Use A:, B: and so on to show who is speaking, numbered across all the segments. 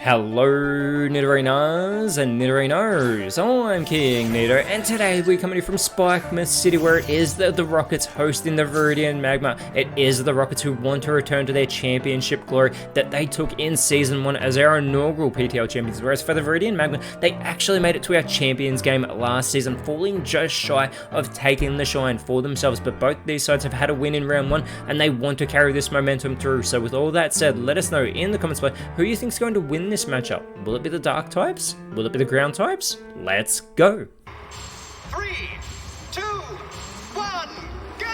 A: Hello Nidorinas and Nidorinos, I'm KingNido, and today we're coming from Spikemuth City, where it is the Rockets hosting the Viridian Magma. It is the Rockets who want to return to their championship glory that they took in Season 1 as our inaugural PTL Champions, whereas for the Viridian Magma, they actually made it to our Champions game last season, falling just shy of taking the shine for themselves, but both these sides have had a win in round 1, and they want to carry this momentum through. So with all that said, let us know in the comments below who you think is going to win this matchup. Will it be the dark types? Will it be the ground types? Let's go!
B: 3, 2, 1, go!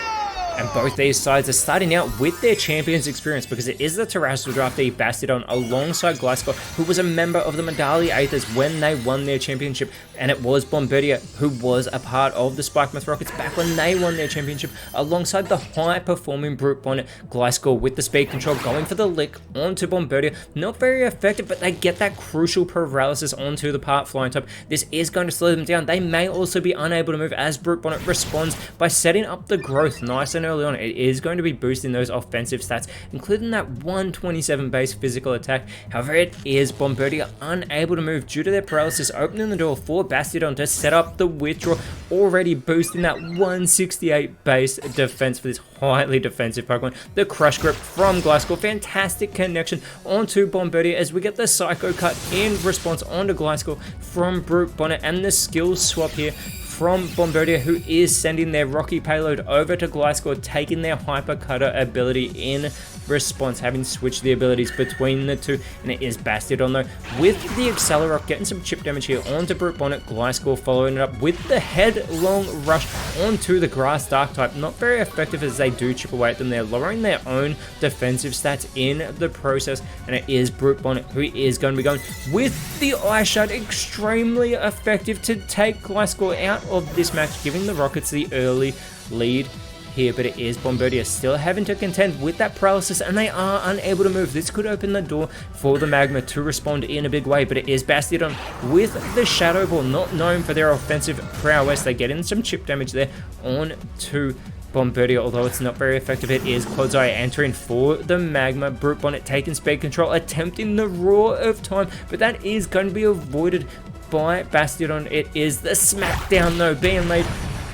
A: And both these sides are starting out with their champions experience, because it is the Terrestrial draftee Bastiodon alongside Gliscor, who was a member of the Medallia Aethers when they won their championship, and it was Bombardier who was a part of the Spikemuth Rockets back when they won their championship, alongside the high-performing Brute Bonnet Gliscor with the speed control going for the lick onto Bombardier. Not very effective, but they get that crucial paralysis onto the part flying type. This is going to slow them down. They may also be unable to move as Brute Bonnet responds by setting up the growth nice and early on. It is going to be boosting those offensive stats, including that 127 base physical attack. However, it is Bombardier unable to move due to their paralysis, opening the door for Bastiodon to set up the withdraw, already boosting that 168 base defense for this highly defensive Pokemon. The Crush Grip from Gliscor, fantastic connection onto Bombardier as we get the Psycho Cut in response onto Gliscor from Brute Bonnet, and the skill swap here from Bombardier, who is sending their Rocky payload over to Gliscor, taking their Hyper Cutter ability in response, having switched the abilities between the two. And it is Bastiodon though with the Accelerock getting some chip damage here onto Brute Bonnet. Gliscor following it up with the Headlong Rush onto the Grass Dark type. Not very effective as they do chip away at them. They're lowering their own defensive stats in the process, and it is Brute Bonnet who is going to be going with the Ice Shard, extremely effective to take Gliscor out of this match, giving the Rockets the early lead here. But it is Bombardier still having to contend with that paralysis, and they are unable to move. This could open the door for the Magma to respond in a big way, but it is Bastiodon with the Shadow Ball, not known for their offensive prowess. They get in some chip damage there on to Bombardier, although it's not very effective. It is Clodseye entering for the Magma. Brute Bonnet taking speed control, attempting the Roar of Time, but that is going to be avoided by Bastiodon. It is the Smackdown though, being laid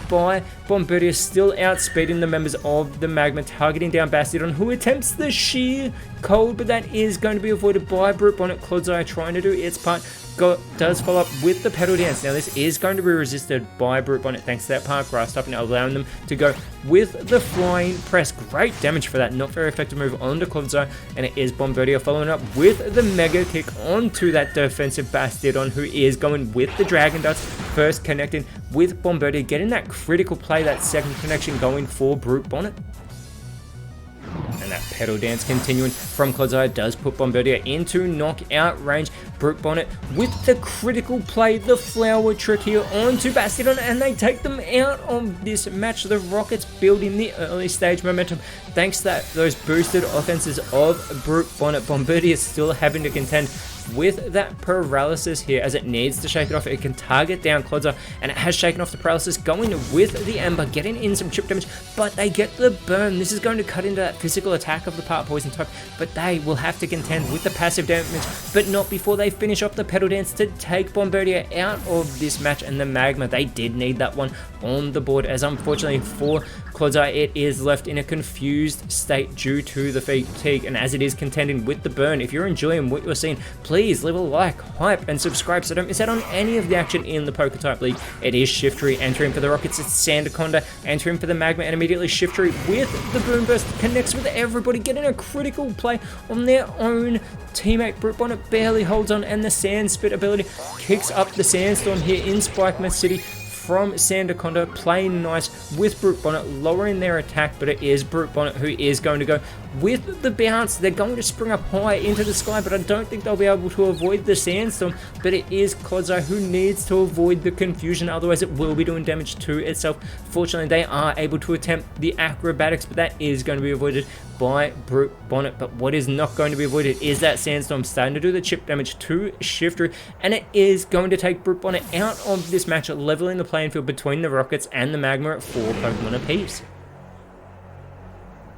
A: by Bombardier, still outspeeding the members of the Magma, targeting down Bastiodon, who attempts the Sheer Cold, but that is going to be avoided by Brute Bonnet. Clodseye trying to do its part, does follow up with the Petal Dance. Now this is going to be resisted by Brute Bonnet thanks to that Park Grass type, and allowing them to go with the Flying Press. Great damage for that, not very effective move onto Clodseye, and it is Bombardier following up with the Mega Kick onto that defensive Bastiodon, who is going with the Dragon Darts, first connecting with Bombardier, getting that critical play, that second connection going for Brute Bonnet. And that Petal Dance continuing from Clodseye does put Bombardier into knockout range. Brute Bonnet with the critical play, the Flower Trick here onto Bastiodon, and they take them out of this match. The Rockets building the early stage momentum thanks to those boosted offenses of Brute Bonnet. Bombardier still having to contend with that paralysis here as it needs to shake it off. It can target down Clodseye, and it has shaken off the paralysis, going with the Ember, getting in some chip damage, but they get the burn. This is going to cut into that physical attack of the Part Poison type, but they will have to contend with the passive damage, but not before they finish off the Petal Dance to take Bombardier out of this match. And the Magma, they did need that one on the board, as unfortunately for Clodseye, it is left in a confused state due to the fatigue, and as it is contending with the burn. If you're enjoying what you're seeing, please leave a like, hype, and subscribe so don't miss out on any of the action in the PokeType League. It is Shiftry entering for the Rockets. It's Sandaconda entering for the Magma, and immediately Shiftry with the Boom Burst connects with everybody, getting a critical play on their own teammate. Brute Bonnet barely holds on, and the Sand Spit ability kicks up the Sandstorm here in Spikemuth City from Sandaconda, playing nice with Brute Bonnet, lowering their attack, but it is Brute Bonnet who is going to go with the bounce. They're going to spring up high into the sky, but I don't think they'll be able to avoid the Sandstorm, but it is Clodseye who needs to avoid the confusion, otherwise it will be doing damage to itself. Fortunately, they are able to attempt the acrobatics, but that is going to be avoided by Brute Bonnet. But what is not going to be avoided is that Sandstorm starting to do the chip damage to Shiftry, and it is going to take Brute Bonnet out of this match, leveling the playing field between the Rockets and the Magma at 4 Pokemon apiece.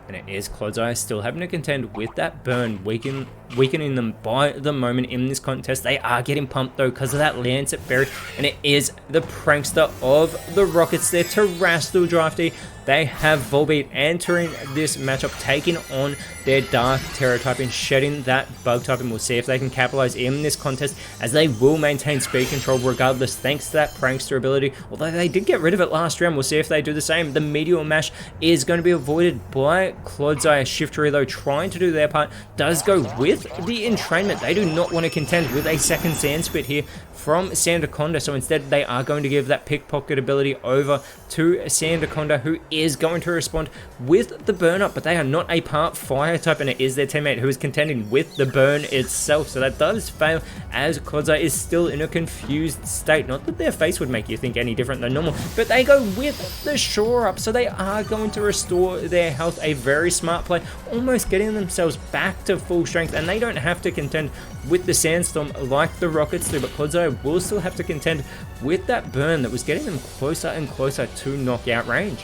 A: And it is Clodseye still having to contend with that burn, weakening weakening them by the moment in this contest. They are getting pumped though because of that Lancet Berry, and it is the prankster of the Rockets, their Terrestrial Drafty. They have Volbeat entering this matchup, taking on their Dark Terra type and shedding that Bug type, and we'll see if they can capitalize in this contest, as they will maintain speed control regardless thanks to that prankster ability. Although they did get rid of it last round, we'll see if they do the same. The Meteor Mash is going to be avoided by Clodsire. Shiftry though, trying to do their part, does go with the Entrainment. They do not want to contend with a second Sand Spit here from Sandaconda, so instead they are going to give that Pickpocket ability over to Sandaconda, who is going to respond with the Burn Up, but they are not a part Fire type, and it is their teammate who is contending with the Burn itself, so that does fail, as Clodsire is still in a confused state. Not that their face would make you think any different than normal, but they go with the Shore Up, so they are going to restore their health. A very smart play, almost getting themselves back to full strength, and they don't have to contend with the Sandstorm like the Rockets do, but Clodsire will still have to contend with that Burn that was getting them closer and closer to knockout range.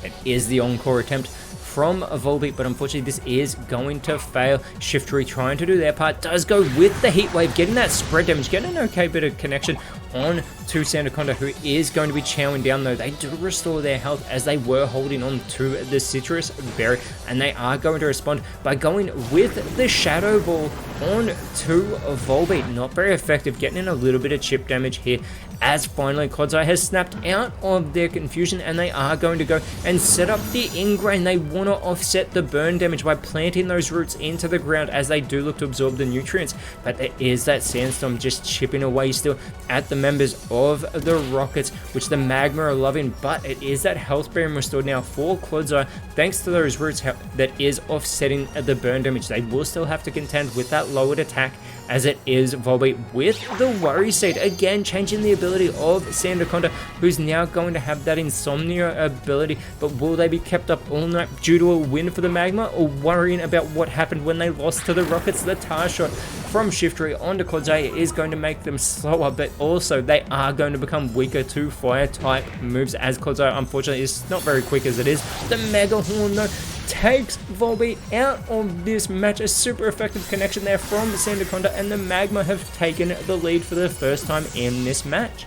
A: It is the encore attempt from a Volbeat, but unfortunately this is going to fail. Shiftry trying to do their part, does go with the Heat Wave, getting that spread damage, getting an okay bit of connection on to Sandaconda, who is going to be chowing down though. They do restore their health as they were holding on to the Citrus Berry, and they are going to respond by going with the Shadow Ball on to a Volbeat. Not very effective, getting in a little bit of chip damage here, as finally Clodsire has snapped out of their confusion, and they are going to go and set up the Ingrain. They want to offset the burn damage by planting those roots into the ground as they do look to absorb the nutrients, but there is that Sandstorm just chipping away still at the members of the Rockets, which the Magma are loving, but it is that health being restored now for Clodsire thanks to those roots that is offsetting the burn damage. They will still have to contend with that lowered attack, as it is Volbeat with the Worry Seed, again changing the ability of Sandaconda, who's now going to have that Insomnia ability. But will they be kept up all night due to a win for the Magma, or worrying about what happened when they lost to the Rockets? The Tar Shot from Shiftry onto Clodsire is going to make them slower, but also they are going to become weaker to Fire type moves, as Clodsire unfortunately is not very quick as it is. The Mega Horn though takes Volbeat out of this match. A super effective connection there from Sandaconda, and the Magma have taken the lead for the first time in this match.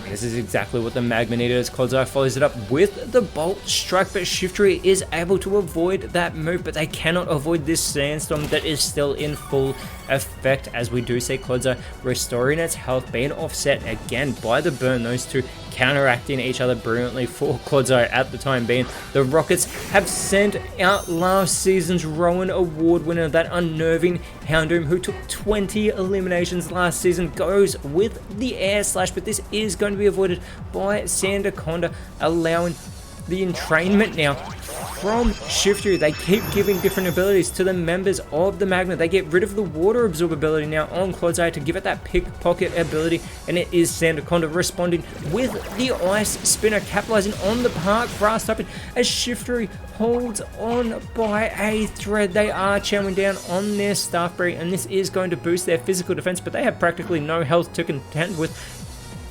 A: This is exactly what the Magma needed, as Clodsire follows it up with the Bolt Strike, but Shiftry is able to avoid that move, but they cannot avoid this Sandstorm that is still in full effect, as we do see Clodsire restoring its health, being offset again by the burn, those two counteracting each other brilliantly for Clodsire at the time being. The Rockets have sent out last season's Rowan Award winner, that unnerving Houndoom, who took 20 eliminations last season, goes with the Air Slash, but this is going to be avoided by Sandaconda, allowing the Entrainment now from Shiftry. They keep giving different abilities to the members of the Magma. They get rid of the Water Absorb ability now on Clodsire to give it that Pickpocket ability, and it is Sandaconda responding with the Ice Spinner, capitalizing on the Park Grass typing as Shiftry holds on by a thread. They are chowing down on their Staffberry, and this is going to boost their physical defense, but they have practically no health to contend with,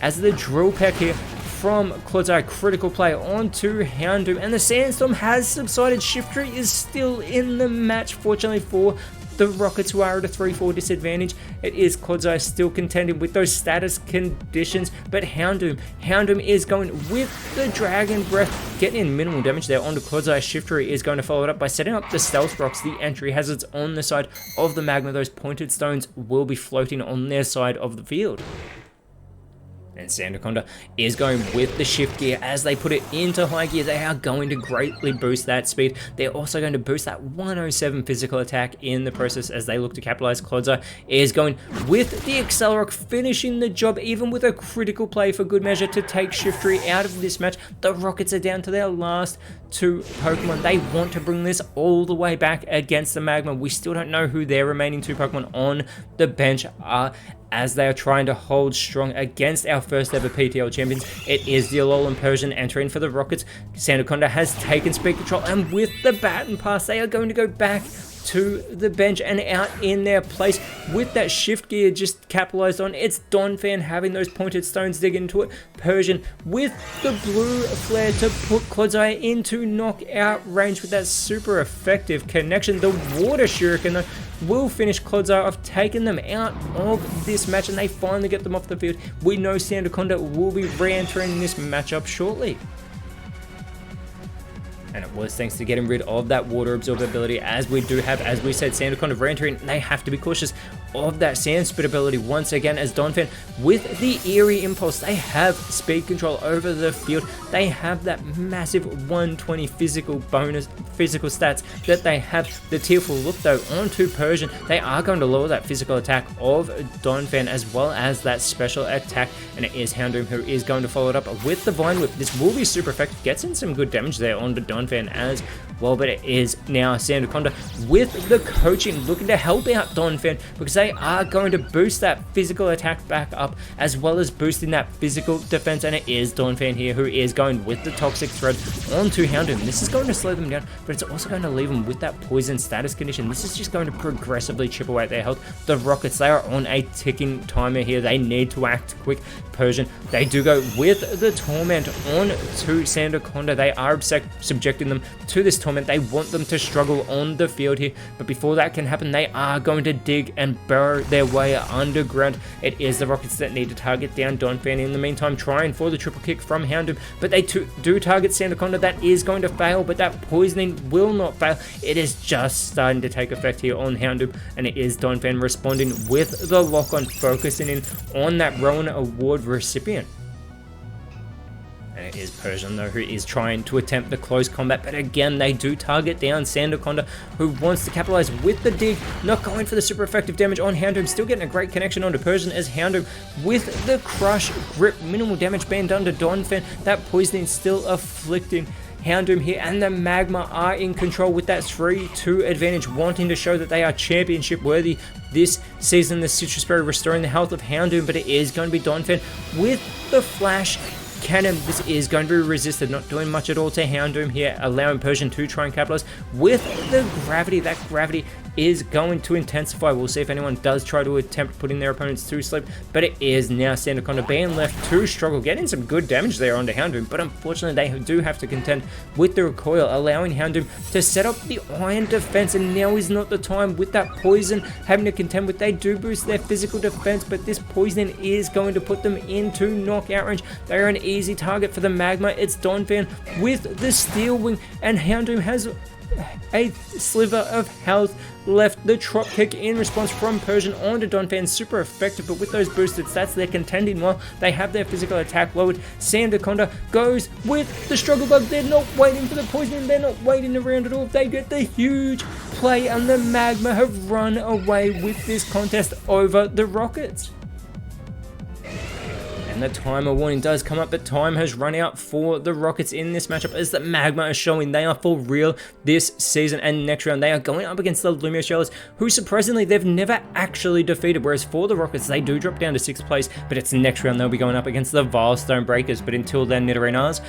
A: as the Drill Peck here from Clodsire, critical play onto Houndoom, and the Sandstorm has subsided. Shiftry is still in the match, fortunately for the Rockets, who are at a 3-4 disadvantage. It is Clodsire still contending with those status conditions, but Houndoom is going with the Dragon Breath, getting in minimal damage there onto Clodsire. Shiftry is going to follow it up by setting up the Stealth Rocks, the entry hazards on the side of the Magma. Those pointed stones will be floating on their side of the field. And Sandaconda is going with the shift gear as they put it into high gear. They are going to greatly boost that speed. They're also going to boost that 107 physical attack in the process as they look to capitalize. Clodsire is going with the Accelerock, finishing the job, even with a critical play for good measure to take Shiftry out of this match. The Rockets are down to their last two Pokemon. They want to bring this all the way back against the Magma. We still don't know who their remaining two Pokemon on the bench are, as they are trying to hold strong against our first ever PTL Champions. It is the Alolan Persian entering for the Rockets. Sandaconda has taken speed control, and with the Baton Pass, they are going to go back to the bench and out in their place with that shift gear just capitalized on. It's Donphan having those pointed stones dig into it. Persian with the blue flare to put Clodsire into knockout range with that super effective connection. The water shuriken though will finish Clodsire off, taking them out of this match, and they finally get them off the field. We know Sandaconda will be re-entering this matchup shortly. And it was thanks to getting rid of that water absorbability, as we do have, as we said, Sandaconda re-entering. They have to be cautious of that sand spit ability once again, as Donphan with the eerie impulse. They have speed control over the field. They have that massive 120 physical bonus, physical stats that they have. The tearful look though onto Persian. They are going to lower that physical attack of Donphan as well as that special attack, and it is Houndoom who is going to follow it up with the Vine Whip. This will be super effective, gets in some good damage there onto Donphan as well, but it is now Sandaconda with the coaching looking to help out Donphan, because they are going to boost that physical attack back up as well as boosting that physical defense, and it is Donphan here who is going with the Toxic Thread onto Houndoom. This is going to slow them down, but it's also going to leave them with that poison status condition. This is just going to progressively chip away at their health. The Rockets, they are on a ticking timer here. They need to act quick. Persian, they do go with the Torment on to Sandaconda. They are subjecting them to this Torment. They want them to struggle on the field here, but before that can happen, they are going to dig and burrow their way underground. It is the Rockets that need to target down Donphan. In the meantime, trying for the triple kick from Houndoom, but they do target Sandaconda. That is going to fail, but that poisoning will not fail. It is just starting to take effect here on Houndoom, and it is Donphan responding with the lock-on, focusing in on that Rowan Award recipient. And it is Persian though who is trying to attempt the close combat, but again they do target down Sandaconda, who wants to capitalize with the dig, not going for the super effective damage on Houndoom. Still getting a great connection onto Persian as Houndoom with the crush grip, minimal damage being done to Donphan. That poisoning still afflicting Houndoom here, and the Magma are in control with that 3-2 advantage, wanting to show that they are championship worthy this season. The Citrus Berry restoring the health of Houndoom, but it is going to be Donphan with the Flash Cannon. This is going to be resisted, not doing much at all to Houndoom here, allowing Persian to try and capitalize with the gravity. That gravity is going to intensify. We'll see if anyone does try to attempt putting their opponents to sleep, but it is now Sandaconda being left to struggle, getting some good damage there onto Houndoom, but unfortunately they do have to contend with the recoil, allowing Houndoom to set up the iron defense, and now is not the time with that poison having to contend with. They do boost their physical defense, but this poisoning is going to put them into knockout range. They are an easy target for the Magma. It's Donphan with the Steel Wing, and Houndoom has a sliver of health left. The drop kick in response from Persian onto Donphan, super effective, but with those boosted stats they're contending while they have their physical attack lowered. Sandaconda goes with the struggle bug. They're not waiting for the poisoning, they're not waiting around at all. They get the huge play, and the Magma have run away with this contest over the Rockets. And the timer warning does come up, but time has run out for the Rockets in this matchup, as the Magma are showing they are for real this season. And next round they are going up against the Lumiose Shells, who surprisingly they've never actually defeated, whereas for the Rockets they do drop down to 6th place, but it's next round they'll be going up against the Vilestone Breakers. But until then, Nidorinos,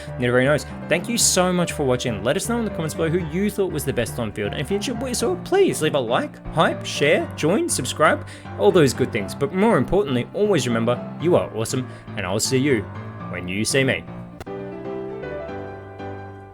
A: thank you so much for watching. Let us know in the comments below who you thought was the best on field, and if you enjoyed what you saw, please leave a like, hype, share, join, subscribe, all those good things. But more importantly, always remember, you are awesome, and I'll see you when you see me.